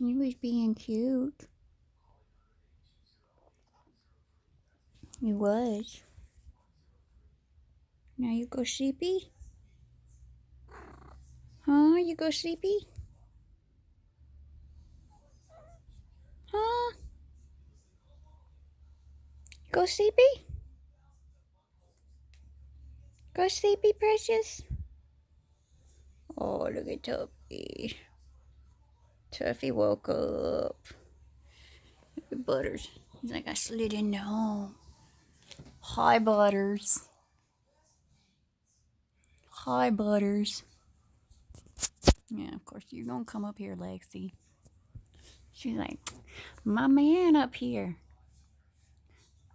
You was being cute. You was. Now you go sleepy? Huh? You go sleepy? Huh? Go sleepy? Go sleepy, precious? Oh, look at Tuffy. Tuffy woke up. Look at Butters. He's like, I slid into home. Hi, Butters. Hi, Butters. Yeah, of course, you're gonna come up here, Lexi. She's like, my man up here.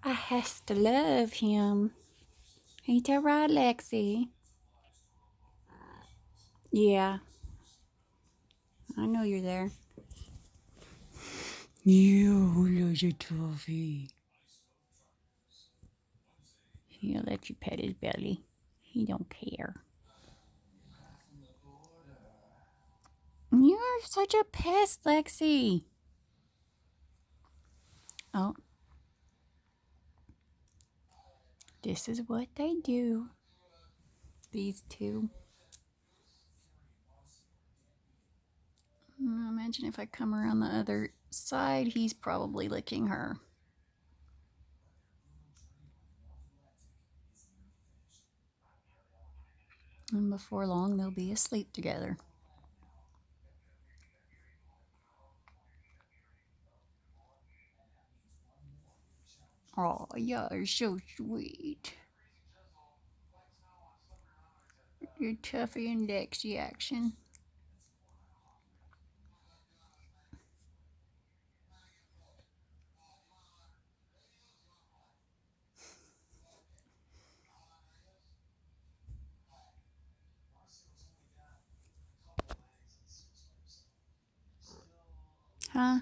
I has to love him. Ain't that right, Lexi? Yeah, I know you're there. You loves a Tuffy. He'll let you pet his belly. He don't care. You're such a pest, Lexi. Oh, this is what they do. These two. Imagine if I come around the other side, he's probably licking her. And before long, they'll be asleep together. Oh, you're so sweet. Your Tuffy and Lexi action. Huh?